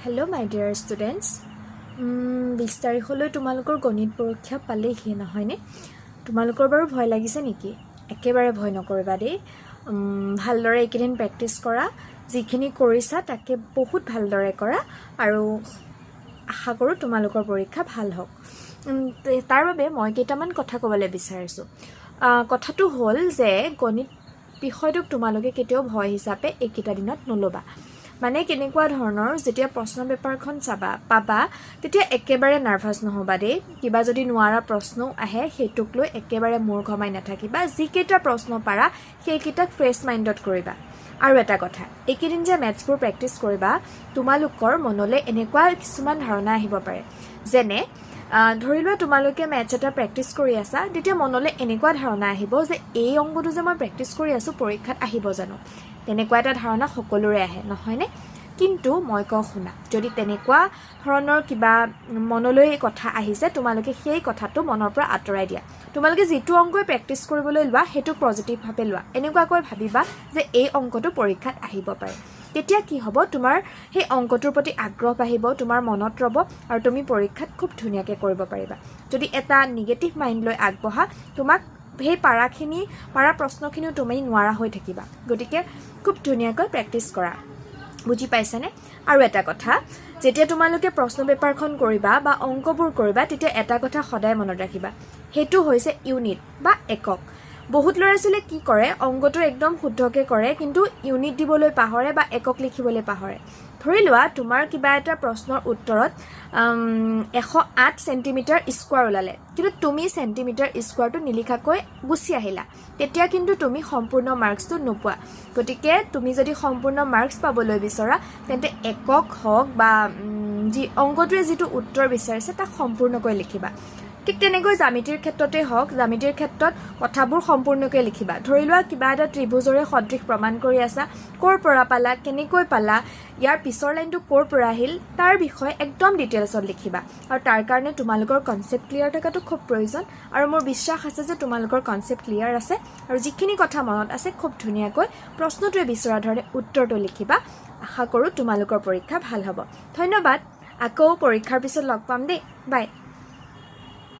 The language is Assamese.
হেল্ল' মাই ডিয়াৰ ষ্টুডেণ্টছ 20 তাৰিখলৈ তোমালোকৰ গণিত পৰীক্ষা পালেহি নহয়নে? তোমালোকৰ বাৰু ভয় লাগিছে নেকি? একেবাৰে ভয় নকৰিবা দেই। ভালদৰে এইকেইদিন প্ৰেক্টিছ কৰা, যিখিনি কৰিছা তাকে বহুত ভালদৰে কৰা আৰু আশা কৰোঁ তোমালোকৰ পৰীক্ষা ভাল হওক। তাৰ বাবে মই কেইটামান কথা ক'বলৈ বিচাৰিছোঁ। কথাটো হ'ল যে গণিত বিষয়টোক তোমালোকে কেতিয়াও ভয় হিচাপে এইকেইটা দিনত নল'বা। মানে কেনেকুৱা ধৰণৰ, যেতিয়া প্ৰশ্ন পেপাৰখন পাবা তেতিয়া একেবাৰে নাৰ্ভাছ নহ'বা দেই। কিবা যদি নোৱাৰা প্ৰশ্নও আহে সেইটোক লৈ একেবাৰে মূৰ ঘমাই নাথাকিবা। যিকেইটা প্ৰশ্ন পাৰা সেইকেইটাক ফ্ৰেছ মাইণ্ডত কৰিবা। আৰু এটা কথা, এইকেইদিন যে মেথছবোৰ প্ৰেক্টিছ কৰিবা, তোমালোকৰ মনলৈ এনেকুৱা কিছুমান ধাৰণা আহিব পাৰে, যেনে ধৰি লোৱা তোমালোকে মেথছ এটা প্ৰেক্টিছ কৰি আছা, তেতিয়া মনলৈ এনেকুৱা ধাৰণা আহিব যে এই অংকটো যে মই প্ৰেক্টিছ কৰি আছোঁ পৰীক্ষাত আহিব জানো? তেনেকুৱা এটা ধাৰণা সকলোৰে আহে নহয়নে? কিন্তু মই কওঁ শুনা, যদি তেনেকুৱা ধৰণৰ কিবা মনলৈ কথা আহিছে, তোমালোকে সেই কথাটো মনৰ পৰা আঁতৰাই দিয়া। তোমালোকে যিটো অংকই প্ৰেক্টিছ কৰিবলৈ লোৱা সেইটোক পজিটিভভাৱে লোৱা। এনেকুৱাকৈ ভাবিবা যে এই অংকটো পৰীক্ষাত আহিব পাৰে। তেতিয়া কি হ'ব, তোমাৰ সেই অংকটোৰ প্ৰতি আগ্ৰহ বাঢ়িব, তোমাৰ মনত ৰ'ব আৰু তুমি পৰীক্ষাত খুব ধুনীয়াকৈ কৰিব পাৰিবা। যদি এটা নিগেটিভ মাইণ্ড লৈ আগবঢ়া, তোমাক সেই পাৰা প্ৰশ্নখিনিও তুমি নোৱাৰা হৈ থাকিবা। গতিকে খুব ধুনীয়াকৈ প্ৰেক্টিছ কৰা। বুজি পাইছানে? আৰু এটা কথা, যেতিয়া তোমালোকে প্ৰশ্ন পেপাৰখন কৰিবা বা অংকবোৰ কৰিবা, তেতিয়া এটা কথা সদায় মনত ৰাখিবা, সেইটো হৈছে ইউনিট বা একক। বহুত ল'ৰা ছোৱালীয়ে কি কৰে, অংকটো একদম শুদ্ধকৈ কৰে কিন্তু ইউনিট দিবলৈ পাহৰে বা একক লিখিবলৈ পাহৰে। ধৰি লোৱা তোমাৰ কিবা এটা প্ৰশ্নৰ উত্তৰত 108 চেণ্টিমিটাৰ স্কোৱাৰ ওলালে, কিন্তু তুমি চেণ্টিমিটাৰ স্কোৱাৰটো নিলিখাকৈ গুচি আহিলা, তেতিয়া কিন্তু তুমি সম্পূৰ্ণ মাৰ্কছটো নোপোৱা। গতিকে তুমি যদি সম্পূৰ্ণ মাৰ্কছ পাবলৈ বিচৰা, তেন্তে একক হওক বা অংকটোৱে যিটো উত্তৰ বিচাৰিছে তাক সম্পূৰ্ণকৈ লিখিবা। ঠিক তেনেকৈ জ্যামিতিৰ ক্ষেত্ৰতে হওক, জ্যামিতিৰ ক্ষেত্ৰত কথাবোৰ সম্পূৰ্ণকৈ লিখিবা। ধৰি লোৱা কিবা এটা ত্ৰিভুজৰে সদৃশ প্ৰমাণ কৰি আছা, ক'ৰ পৰা পালা, কেনেকৈ পালা, ইয়াৰ পিছৰ লাইনটো ক'ৰ পৰা আহিল, তাৰ বিষয়ে একদম ডিটেইলছত লিখিবা। আৰু তাৰ কাৰণে তোমালোকৰ কনচেপ্ট ক্লিয়াৰ থকাটো খুব প্ৰয়োজন। আৰু মোৰ বিশ্বাস আছে যে তোমালোকৰ কনচেপ্ট ক্লিয়াৰ আছে আৰু যিখিনি কথা মনত আছে খুব ধুনীয়াকৈ প্ৰশ্নটোৱে বিচৰা ধৰণে উত্তৰটো লিখিবা। আশা কৰোঁ তোমালোকৰ পৰীক্ষা ভাল হ'ব। ধন্যবাদ। আকৌ পৰীক্ষাৰ পিছত লগ পাম দেই। বাই।